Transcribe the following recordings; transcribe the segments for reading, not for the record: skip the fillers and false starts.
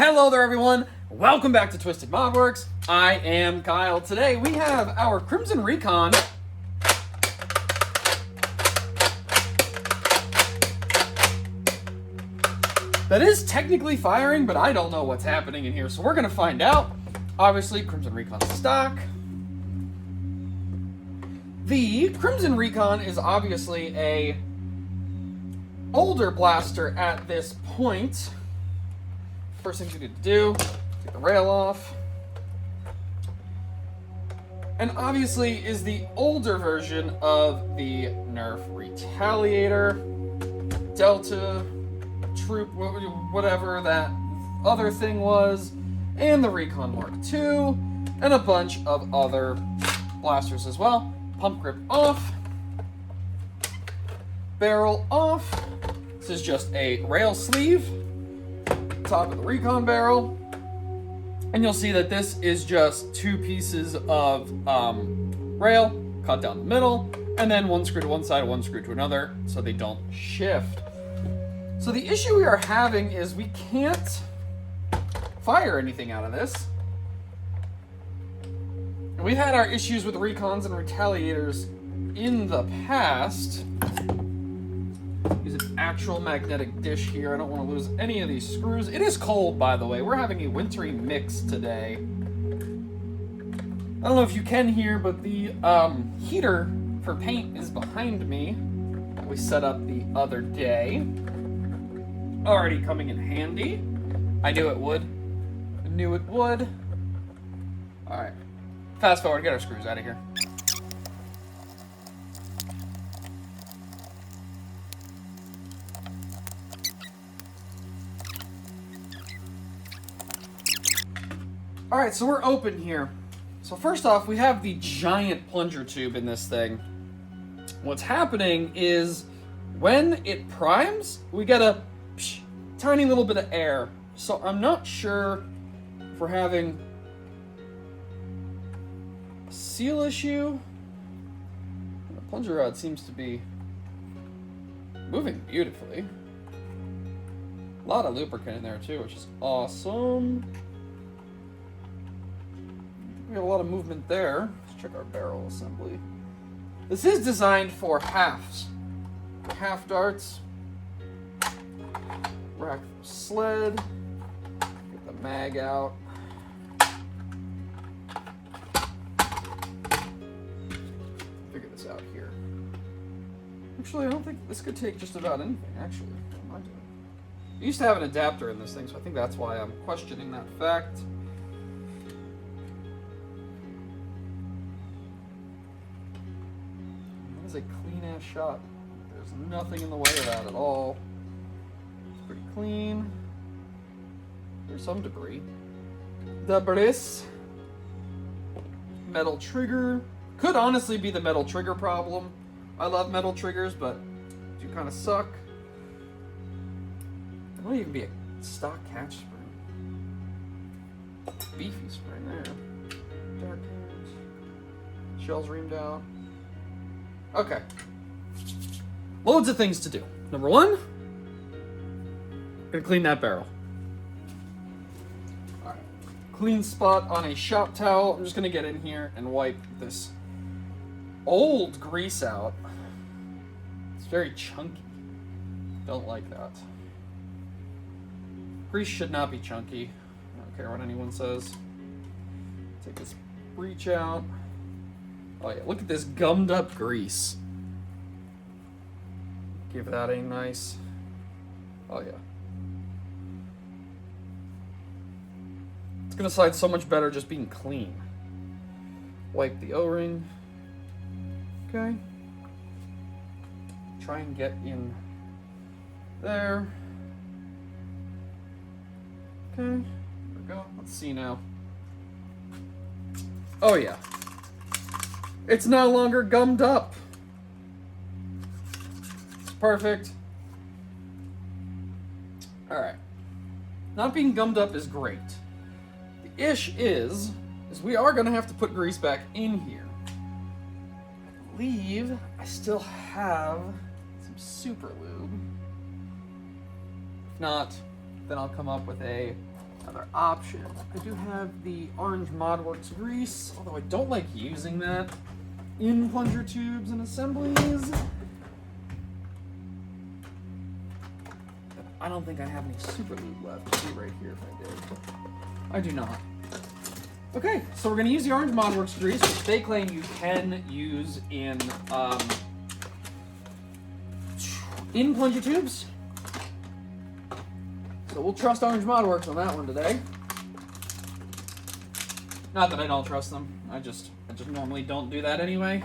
Hello there, everyone. Welcome back to Twisted Modworks. I am Kyle. Today we have our Crimson Recon that is technically firing, but I don't know what's happening in here, so we're going to find out. Obviously, Crimson Recon stock. The Crimson Recon is obviously a older blaster at this point. First thing you need to do, take the rail off. And obviously is the older version of the Nerf Retaliator, Delta, Troop, whatever that other thing was, and the Recon Mark II, and a bunch of other blasters as well. Pump grip off, barrel off. This is just a rail sleeve, top of the Recon barrel, and you'll see that this is just two pieces of rail cut down the middle, and then one screw to one side, one screw to another, so they don't shift. So the issue we are having is we can't fire anything out of this. We've had our issues with Recons and Retaliators in the past. Use an actual magnetic dish here. I don't want to lose any of these screws. It is cold, by the way. We're having a wintry mix today. I don't know if you can hear, but the heater for paint is behind me. We set up the other day. Already coming in handy. I knew it would. I knew it would. Alright. Fast forward, get our screws out of here. Alright, so we're open here. So first off, we have the giant plunger tube in this thing. What's happening is when it primes, we get a tiny little bit of air. So I'm not sure if we're having a seal issue. The plunger rod seems to be moving beautifully. A lot of lubricant in there too, which is awesome. We have a lot of movement there. Let's check our barrel assembly. This is designed for halves. For half darts. Rack sled. Get the mag out. Figure this out here. Actually, I don't think this could take just about anything, actually. What am I doing? I used to have an adapter in this thing, so I think that's why I'm questioning that fact. That is a clean ass shot. There's nothing in the way of that at all. It's pretty clean. There's some debris. Debris. Metal trigger. Could honestly be the metal trigger problem. I love metal triggers, but do kind of suck. It might even be a stock catch spring. Beefy spring there. Dark hands. Shells reamed out. Okay. Loads of things to do. Number one, gonna clean that barrel. Alright. Clean spot on a shop towel. I'm just gonna get in here and wipe this old grease out. It's very chunky. Don't like that. Grease should not be chunky. I don't care what anyone says. Take this breech out. Oh yeah, look at this gummed up grease. Give that a nice... Oh yeah. It's gonna slide so much better just being clean. Wipe the O-ring. Okay. Try and get in there. Okay, there we go. Let's see now. Oh yeah. It's no longer gummed up. It's perfect. Alright. Not being gummed up is great. The ish is we are going to have to put grease back in here. I believe I still have some super lube. If not, then I'll come up with a Other options. I do have the orange ModWorks grease, although I don't like using that in plunger tubes and assemblies. I don't think I have any super lube left. It'd be right here if I did. I do not. Okay, so we're going to use the orange ModWorks grease, which they claim you can use in plunger tubes. So we'll trust Orange ModWorks on that one today. Not that I don't trust them. I just normally don't do that anyway.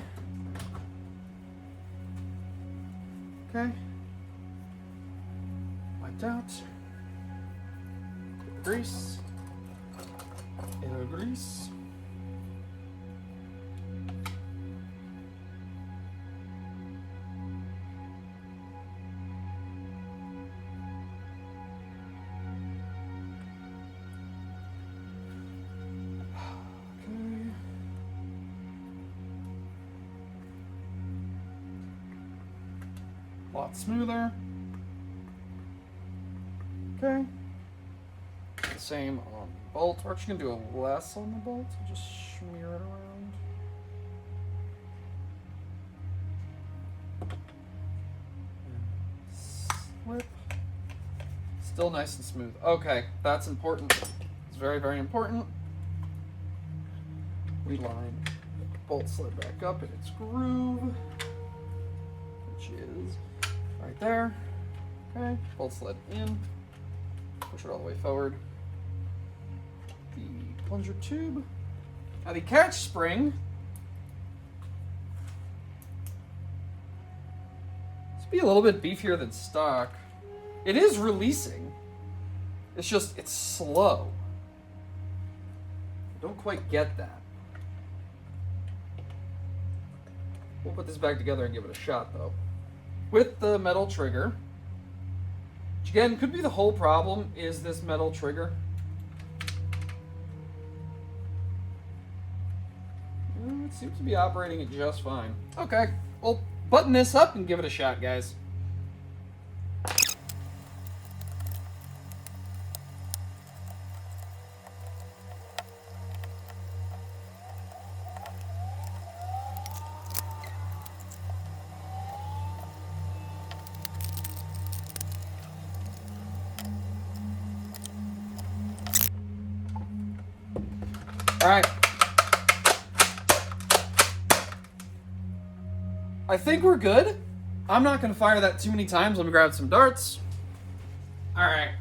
Okay. Wiped out. Grease. Air grease. A lot smoother. Okay. The same on the bolt. We're actually gonna do a less on the bolt. Just smear it around. Slip. Still nice and smooth. Okay, that's important. It's very, very important. We line the bolt slid back up in its groove, which is right there. Okay, bolt slid in, push it all the way forward. The plunger tube. Now the catch spring. This be a little bit beefier than stock. It is releasing. It's just, it's slow. I don't quite get that. We'll put this back together and give it a shot though. With the metal trigger, which again could be the whole problem, is this metal trigger. It seems to be operating it just fine. Okay, we'll button this up and give it a shot, guys. All right. I think we're good. I'm not going to fire that too many times. Let me grab some darts. All right.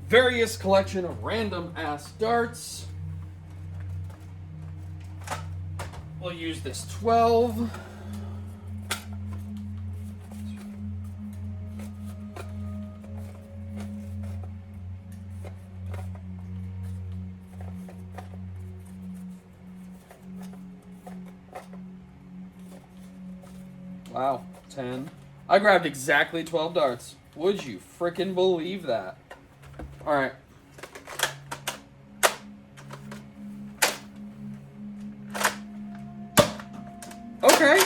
Various collection of random ass darts. We'll use this 12. Wow, 10. I grabbed exactly 12 darts. Would you frickin' believe that? All right. Okay.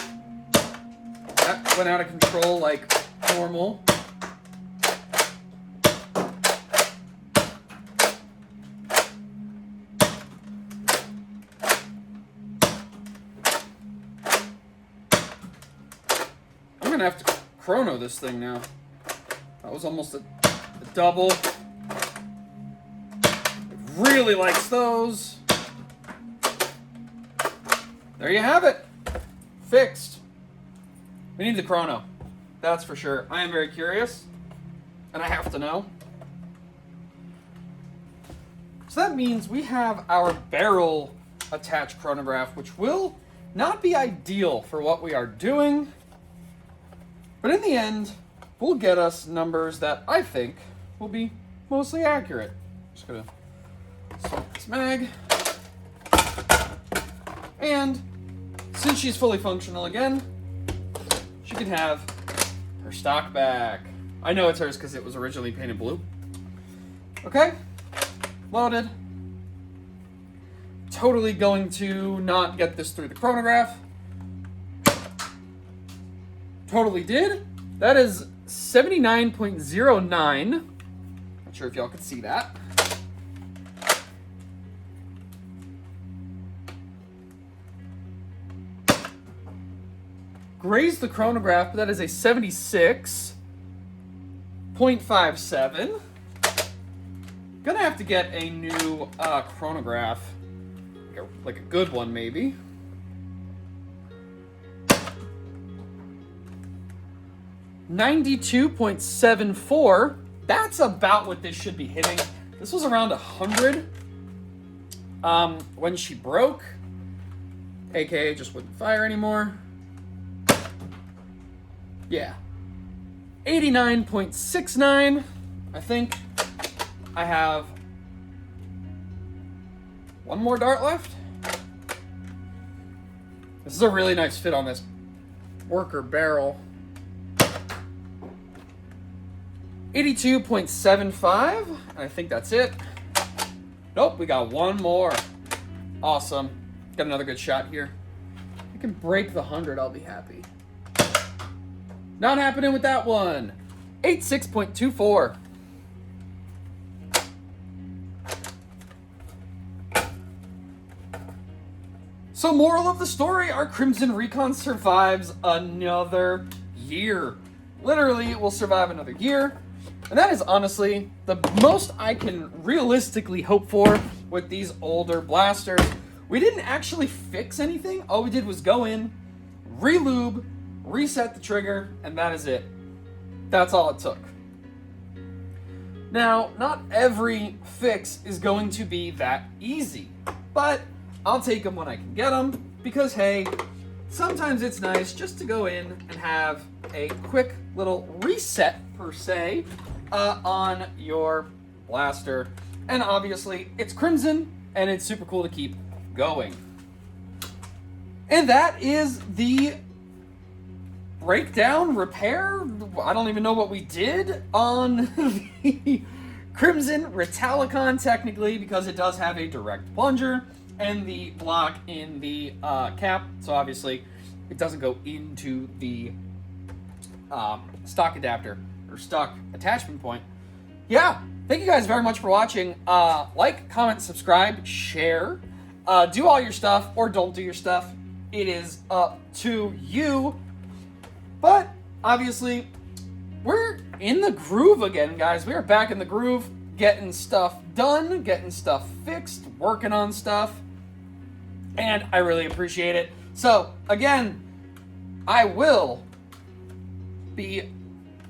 That went out of control like normal. I'm gonna have to chrono this thing now. That was almost a double. It really likes those. There you have it. Fixed. We need the chrono. That's for sure. I am very curious, and I have to know. So that means we have our barrel attached chronograph, which will not be ideal for what we are doing. But in the end, will get us numbers that I think will be mostly accurate. Just gonna swap this mag. And since she's fully functional again, she can have her stock back. I know it's hers because it was originally painted blue. Okay, loaded. Totally going to not get this through the chronograph. Totally did. That is 79.09. Not sure if y'all can see that. grazed the chronograph, but that is a 76.57. Gonna have to get a new chronograph, like a good one maybe. $92.74. That's about what this should be hitting. This was around 100 when she broke. AKA just wouldn't fire anymore. Yeah. 89.69. I think I have one more dart left. This is a really nice fit on this worker barrel. 82.75. I think that's it. Nope, we got one more. Awesome. Got another good shot here. If I can break the 100, I'll be happy. Not happening with that one. 86.24. So moral of the story, our Crimson Recon survives another year. Literally, it will survive another year. And that is honestly the most I can realistically hope for with these older blasters. We didn't actually fix anything. All we did was go in, re-lube, reset the trigger, and that is it. That's all it took. Now, not every fix is going to be that easy, but I'll take them when I can get them, because hey, sometimes it's nice just to go in and have a quick little reset, per se, on your blaster. And obviously, it's Crimson, and it's super cool to keep going. And that is the breakdown, repair, I don't even know what we did on the Crimson Retalicon, technically, because it does have a direct plunger and the block in the cap, so obviously it doesn't go into the stock adapter or stock attachment point. Yeah, thank you guys very much for watching. Like, comment, subscribe, share, do all your stuff or don't do your stuff. It is up to you. But obviously, we're in the groove again, guys. We are back in the groove, getting stuff done, getting stuff fixed, working on stuff, and I really appreciate it. So, again, I will be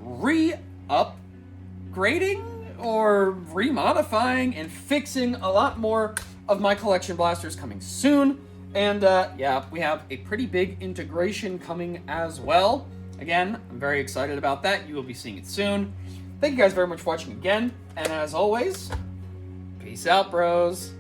re-upgrading or remodifying and fixing a lot more of my collection blasters coming soon. And yeah, we have a pretty big integration coming as well. Again, I'm very excited about that. You will be seeing it soon. Thank you guys very much for watching again. And as always, peace out, bros.